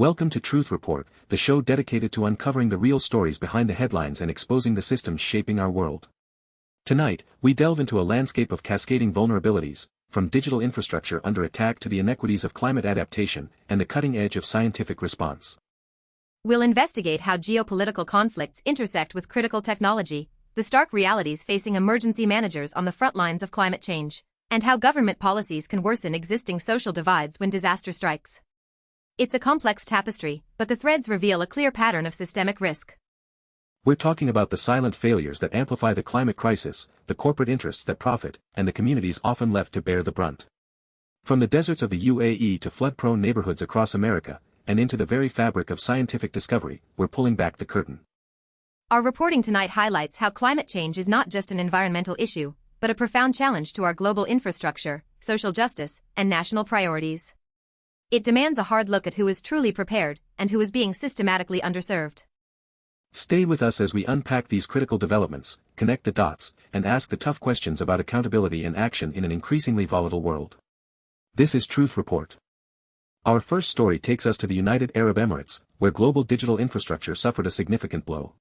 Welcome to Truth Report, the show dedicated to uncovering the real stories behind the headlines and exposing the systems shaping our world. Tonight, we delve into a landscape of cascading vulnerabilities, from digital infrastructure under attack to the inequities of climate adaptation and the cutting edge of scientific response. We'll investigate how geopolitical conflicts intersect with critical technology, the stark realities facing emergency managers on the front lines of climate change, and how government policies can worsen existing social divides when disaster strikes. It's a complex tapestry, but the threads reveal a clear pattern of systemic risk. We're talking about the silent failures that amplify the climate crisis, the corporate interests that profit, and the communities often left to bear the brunt. From the deserts of the UAE to flood-prone neighborhoods across America, and into the very fabric of scientific discovery, we're pulling back the curtain. Our reporting tonight highlights how climate change is not just an environmental issue, but a profound challenge to our global infrastructure, social justice, and national priorities. It demands a hard look at who is truly prepared and who is being systematically underserved. Stay with us as we unpack these critical developments, connect the dots, and ask the tough questions about accountability and action in an increasingly volatile world. This is Truth Report. Our first story takes us to the United Arab Emirates, where global digital infrastructure suffered a significant blow.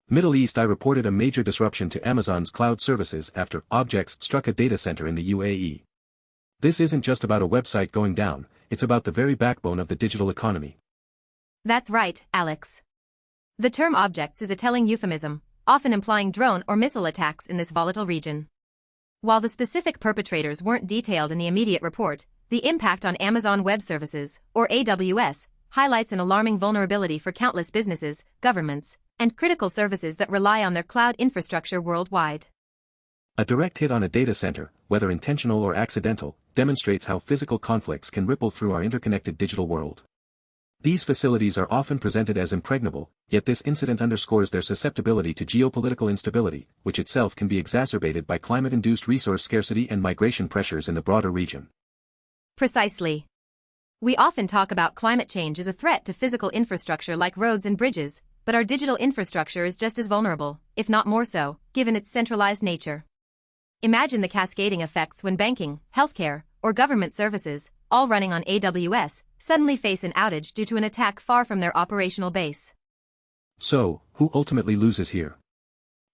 Middle East reported a major disruption to Amazon's cloud services after objects struck a data center in the UAE. This isn't just about a website going down, it's about the very backbone of the digital economy. That's right, Alex. The term objects is a telling euphemism, often implying drone or missile attacks in this volatile region. While the specific perpetrators weren't detailed in the immediate report, the impact on Amazon Web Services, or AWS, highlights an alarming vulnerability for countless businesses, governments, and critical services that rely on their cloud infrastructure worldwide. A direct hit on a data center, whether intentional or accidental, demonstrates how physical conflicts can ripple through our interconnected digital world. These facilities are often presented as impregnable, yet this incident underscores their susceptibility to geopolitical instability, which itself can be exacerbated by climate-induced resource scarcity and migration pressures in the broader region. Precisely. We often talk about climate change as a threat to physical infrastructure like roads and bridges, but our digital infrastructure is just as vulnerable, if not more so, given its centralized nature. Imagine the cascading effects when banking, healthcare, or government services, all running on AWS, suddenly face an outage due to an attack far from their operational base. So, who ultimately loses here?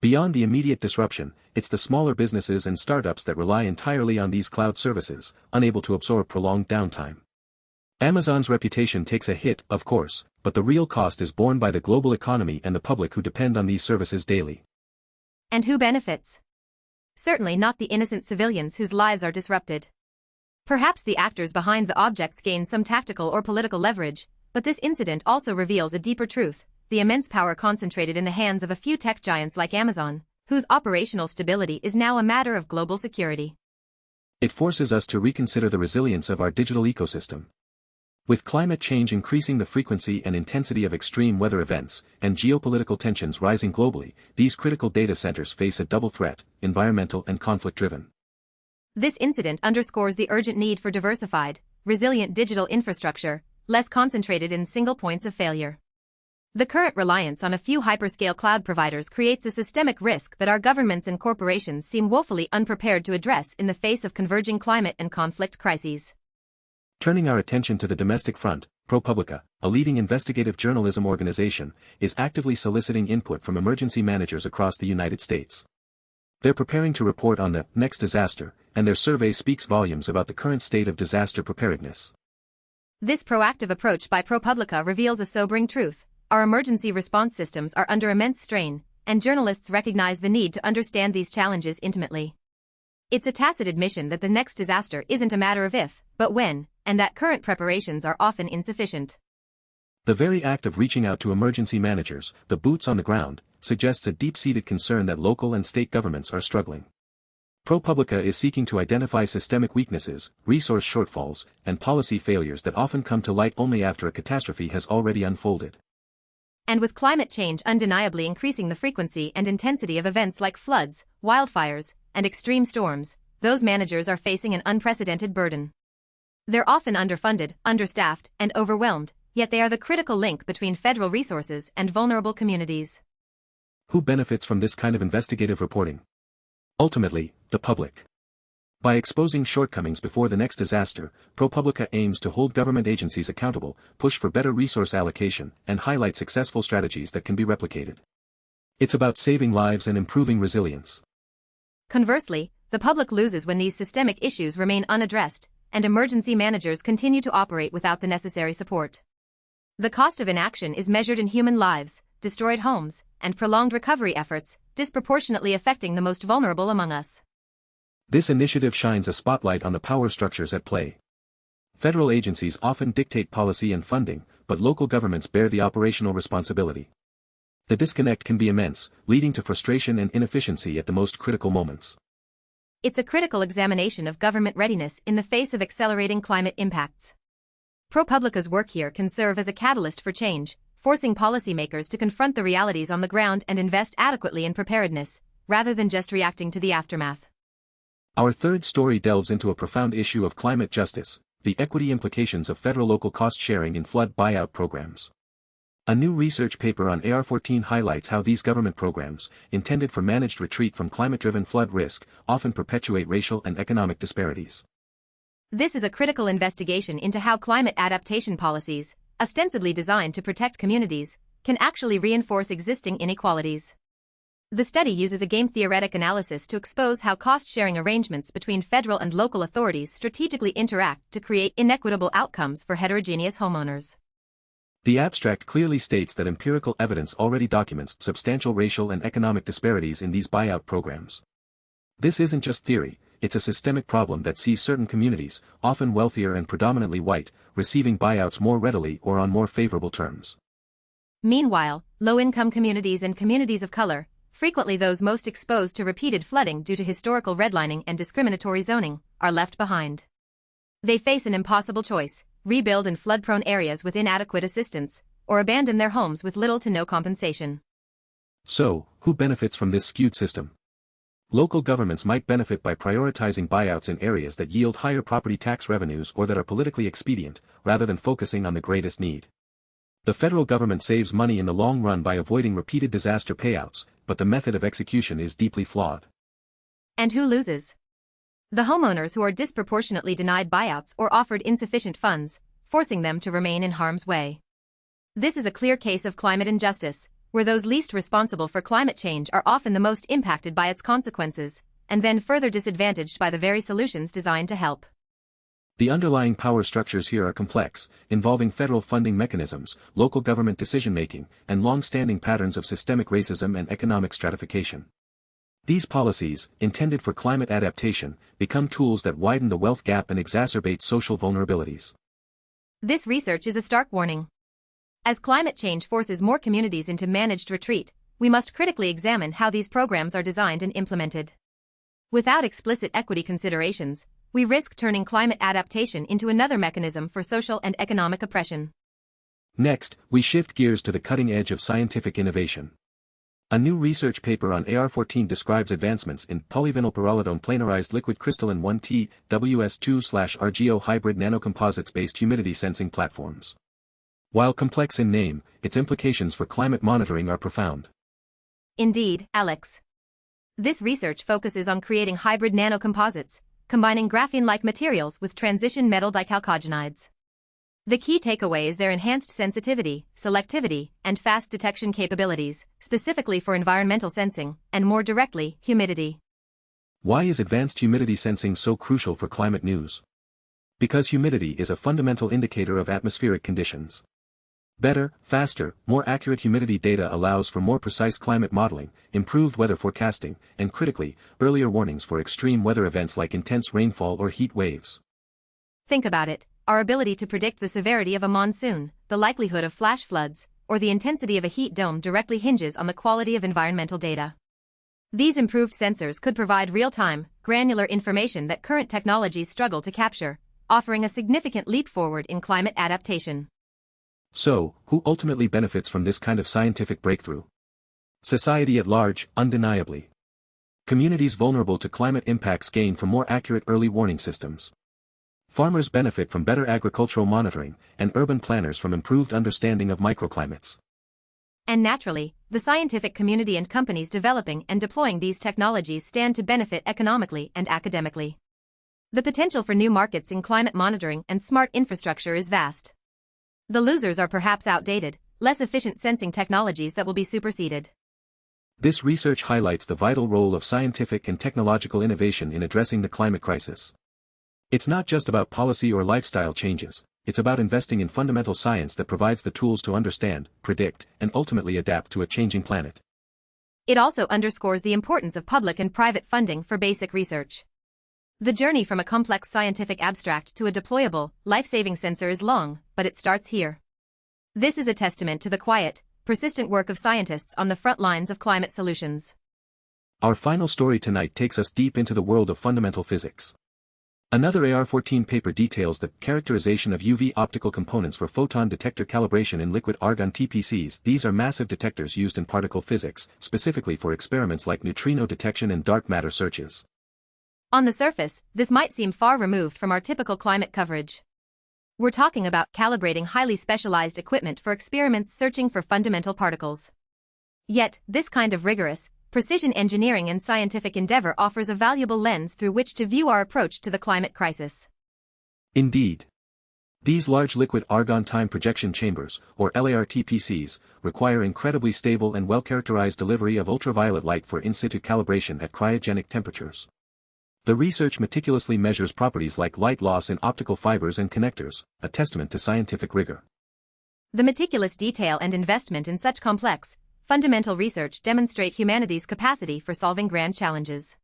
Beyond the immediate disruption, it's the smaller businesses and startups that rely entirely on these cloud services, unable to absorb prolonged downtime. Amazon's reputation takes a hit, of course, but the real cost is borne by the global economy and the public who depend on these services daily. And who benefits? Certainly not the innocent civilians whose lives are disrupted. Perhaps the actors behind the objects gain some tactical or political leverage, but this incident also reveals a deeper truth: the immense power concentrated in the hands of a few tech giants like Amazon, whose operational stability is now a matter of global security. It forces us to reconsider the resilience of our digital ecosystem. With climate change increasing the frequency and intensity of extreme weather events, and geopolitical tensions rising globally, these critical data centers face a double threat: environmental and conflict-driven. This incident underscores the urgent need for diversified, resilient digital infrastructure, less concentrated in single points of failure. The current reliance on a few hyperscale cloud providers creates a systemic risk that our governments and corporations seem woefully unprepared to address in the face of converging climate and conflict crises. Turning our attention to the domestic front, ProPublica, a leading investigative journalism organization, is actively soliciting input from emergency managers across the United States. They're preparing to report on the next disaster, and their survey speaks volumes about the current state of disaster preparedness. This proactive approach by ProPublica reveals a sobering truth: our emergency response systems are under immense strain, and journalists recognize the need to understand these challenges intimately. It's a tacit admission that the next disaster isn't a matter of if, but when, and that current preparations are often insufficient. The very act of reaching out to emergency managers, the boots on the ground, suggests a deep-seated concern that local and state governments are struggling. ProPublica is seeking to identify systemic weaknesses, resource shortfalls, and policy failures that often come to light only after a catastrophe has already unfolded. And with climate change undeniably increasing the frequency and intensity of events like floods, wildfires, and extreme storms, those managers are facing an unprecedented burden. They're often underfunded, understaffed, and overwhelmed, yet they are the critical link between federal resources and vulnerable communities. Who benefits from this kind of investigative reporting? Ultimately, the public. By exposing shortcomings before the next disaster, ProPublica aims to hold government agencies accountable, push for better resource allocation, and highlight successful strategies that can be replicated. It's about saving lives and improving resilience. Conversely, the public loses when these systemic issues remain unaddressed, and emergency managers continue to operate without the necessary support. The cost of inaction is measured in human lives, destroyed homes, and prolonged recovery efforts, disproportionately affecting the most vulnerable among us. This initiative shines a spotlight on the power structures at play. Federal agencies often dictate policy and funding, but local governments bear the operational responsibility. The disconnect can be immense, leading to frustration and inefficiency at the most critical moments. It's a critical examination of government readiness in the face of accelerating climate impacts. ProPublica's work here can serve as a catalyst for change, forcing policymakers to confront the realities on the ground and invest adequately in preparedness, rather than just reacting to the aftermath. Our third story delves into a profound issue of climate justice, the equity implications of federal-local cost-sharing in flood buyout programs. A new research paper on AR14 highlights how these government programs, intended for managed retreat from climate-driven flood risk, often perpetuate racial and economic disparities. This is a critical investigation into how climate adaptation policies, ostensibly designed to protect communities, can actually reinforce existing inequalities. The study uses a game-theoretic analysis to expose how cost-sharing arrangements between federal and local authorities strategically interact to create inequitable outcomes for heterogeneous homeowners. The abstract clearly states that empirical evidence already documents substantial racial and economic disparities in these buyout programs. This isn't just theory, it's a systemic problem that sees certain communities, often wealthier and predominantly white, receiving buyouts more readily or on more favorable terms. Meanwhile, low-income communities and communities of color, frequently those most exposed to repeated flooding due to historical redlining and discriminatory zoning, are left behind. They face an impossible choice: rebuild in flood-prone areas with inadequate assistance, or abandon their homes with little to no compensation. So, who benefits from this skewed system? Local governments might benefit by prioritizing buyouts in areas that yield higher property tax revenues or that are politically expedient, rather than focusing on the greatest need. The federal government saves money in the long run by avoiding repeated disaster payouts, but the method of execution is deeply flawed. And who loses? The homeowners who are disproportionately denied buyouts or offered insufficient funds, forcing them to remain in harm's way. This is a clear case of climate injustice, where those least responsible for climate change are often the most impacted by its consequences, and then further disadvantaged by the very solutions designed to help. The underlying power structures here are complex, involving federal funding mechanisms, local government decision-making, and long-standing patterns of systemic racism and economic stratification. These policies, intended for climate adaptation, become tools that widen the wealth gap and exacerbate social vulnerabilities. This research is a stark warning. As climate change forces more communities into managed retreat, we must critically examine how these programs are designed and implemented. Without explicit equity considerations, we risk turning climate adaptation into another mechanism for social and economic oppression. Next, we shift gears to the cutting edge of scientific innovation. A new research paper on AR14 describes advancements in polyvinylpyrrolidone planarized liquid crystalline 1T WS2/RGO hybrid nanocomposites-based humidity sensing platforms. While complex in name, its implications for climate monitoring are profound. Indeed, Alex. This research focuses on creating hybrid nanocomposites, combining graphene-like materials with transition metal dichalcogenides. The key takeaway is their enhanced sensitivity, selectivity, and fast detection capabilities, specifically for environmental sensing, and more directly, humidity. Why is advanced humidity sensing so crucial for climate news? Because humidity is a fundamental indicator of atmospheric conditions. Better, faster, more accurate humidity data allows for more precise climate modeling, improved weather forecasting, and critically, earlier warnings for extreme weather events like intense rainfall or heat waves. Think about it. Our ability to predict the severity of a monsoon, the likelihood of flash floods, or the intensity of a heat dome directly hinges on the quality of environmental data. These improved sensors could provide real-time, granular information that current technologies struggle to capture, offering a significant leap forward in climate adaptation. So, who ultimately benefits from this kind of scientific breakthrough? Society at large, undeniably. Communities vulnerable to climate impacts gain from more accurate early warning systems. Farmers benefit from better agricultural monitoring, and urban planners from improved understanding of microclimates. And naturally, the scientific community and companies developing and deploying these technologies stand to benefit economically and academically. The potential for new markets in climate monitoring and smart infrastructure is vast. The losers are perhaps outdated, less efficient sensing technologies that will be superseded. This research highlights the vital role of scientific and technological innovation in addressing the climate crisis. It's not just about policy or lifestyle changes, it's about investing in fundamental science that provides the tools to understand, predict, and ultimately adapt to a changing planet. It also underscores the importance of public and private funding for basic research. The journey from a complex scientific abstract to a deployable, life-saving sensor is long, but it starts here. This is a testament to the quiet, persistent work of scientists on the front lines of climate solutions. Our final story tonight takes us deep into the world of fundamental physics. Another AR-14 paper details the characterization of UV optical components for photon detector calibration in liquid argon TPCs. These are massive detectors used in particle physics, specifically for experiments like neutrino detection and dark matter searches. On the surface, this might seem far removed from our typical climate coverage. We're talking about calibrating highly specialized equipment for experiments searching for fundamental particles. Yet, this kind of rigorous, precision engineering and scientific endeavor offers a valuable lens through which to view our approach to the climate crisis. Indeed. These large liquid argon time projection chambers, or LAR-TPCs, require incredibly stable and well-characterized delivery of ultraviolet light for in situ calibration at cryogenic temperatures. The research meticulously measures properties like light loss in optical fibers and connectors, a testament to scientific rigor. The meticulous detail and investment in such complex, fundamental research demonstrate humanity's capacity for solving grand challenges.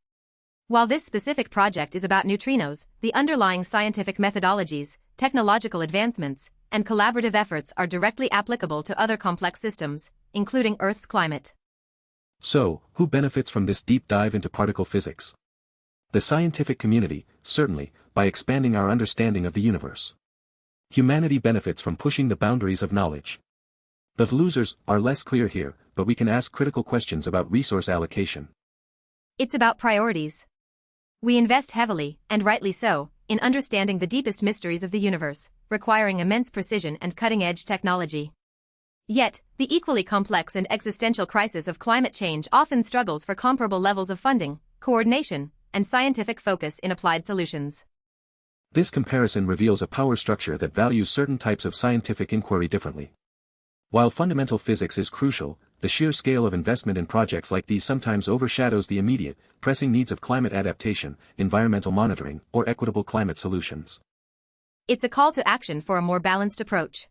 While this specific project is about neutrinos, the underlying scientific methodologies, technological advancements, and collaborative efforts are directly applicable to other complex systems, including Earth's climate. So, who benefits from this deep dive into particle physics? The scientific community, certainly, by expanding our understanding of the universe. Humanity benefits from pushing the boundaries of knowledge. The losers are less clear here, but we can ask critical questions about resource allocation. It's about priorities. We invest heavily, and rightly so, in understanding the deepest mysteries of the universe, requiring immense precision and cutting-edge technology. Yet, the equally complex and existential crisis of climate change often struggles for comparable levels of funding, coordination, and scientific focus in applied solutions. This comparison reveals a power structure that values certain types of scientific inquiry differently. While fundamental physics is crucial, the sheer scale of investment in projects like these sometimes overshadows the immediate, pressing needs of climate adaptation, environmental monitoring, or equitable climate solutions. It's a call to action for a more balanced approach.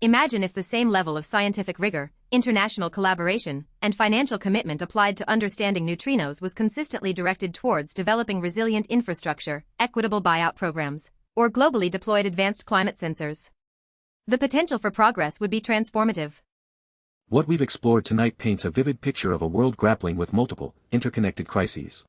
Imagine if the same level of scientific rigor, international collaboration, and financial commitment applied to understanding neutrinos was consistently directed towards developing resilient infrastructure, equitable buyout programs, or globally deployed advanced climate sensors. The potential for progress would be transformative. What we've explored tonight paints a vivid picture of a world grappling with multiple, interconnected crises.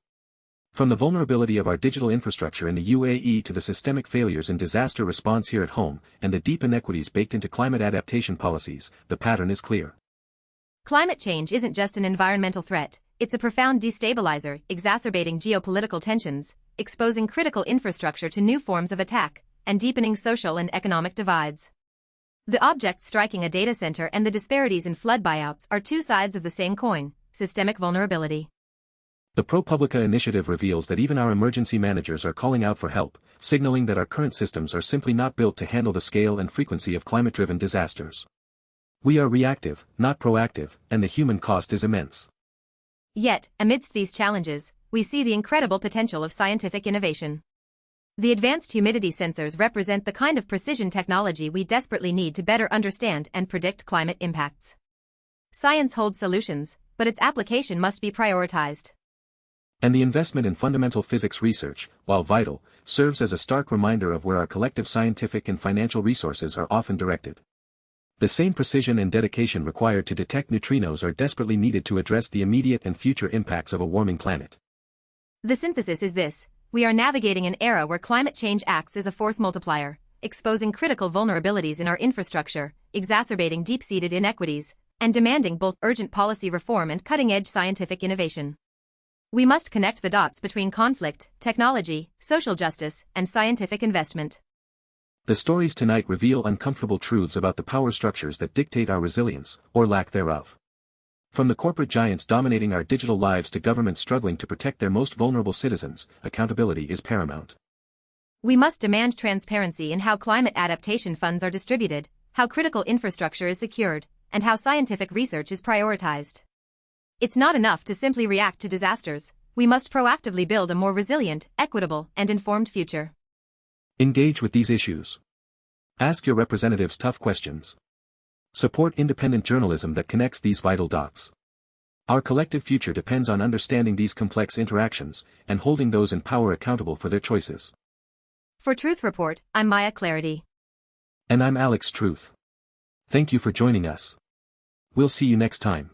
From the vulnerability of our digital infrastructure in the UAE to the systemic failures in disaster response here at home, and the deep inequities baked into climate adaptation policies, the pattern is clear. Climate change isn't just an environmental threat, it's a profound destabilizer, exacerbating geopolitical tensions, exposing critical infrastructure to new forms of attack, and deepening social and economic divides. The objects striking a data center and the disparities in flood buyouts are two sides of the same coin: systemic vulnerability. The ProPublica initiative reveals that even our emergency managers are calling out for help, signaling that our current systems are simply not built to handle the scale and frequency of climate-driven disasters. We are reactive, not proactive, and the human cost is immense. Yet, amidst these challenges, we see the incredible potential of scientific innovation. The advanced humidity sensors represent the kind of precision technology we desperately need to better understand and predict climate impacts. Science holds solutions, but its application must be prioritized. And the investment in fundamental physics research, while vital, serves as a stark reminder of where our collective scientific and financial resources are often directed. The same precision and dedication required to detect neutrinos are desperately needed to address the immediate and future impacts of a warming planet. The synthesis is this: we are navigating an era where climate change acts as a force multiplier, exposing critical vulnerabilities in our infrastructure, exacerbating deep-seated inequities, and demanding both urgent policy reform and cutting-edge scientific innovation. We must connect the dots between conflict, technology, social justice, and scientific investment. The stories tonight reveal uncomfortable truths about the power structures that dictate our resilience, or lack thereof. From the corporate giants dominating our digital lives to governments struggling to protect their most vulnerable citizens, accountability is paramount. We must demand transparency in how climate adaptation funds are distributed, how critical infrastructure is secured, and how scientific research is prioritized. It's not enough to simply react to disasters. We must proactively build a more resilient, equitable, and informed future. Engage with these issues. Ask your representatives tough questions. Support independent journalism that connects these vital dots. Our collective future depends on understanding these complex interactions and holding those in power accountable for their choices. For Truth Report, I'm Maya Clarity. And I'm Alex Truth. Thank you for joining us. We'll see you next time.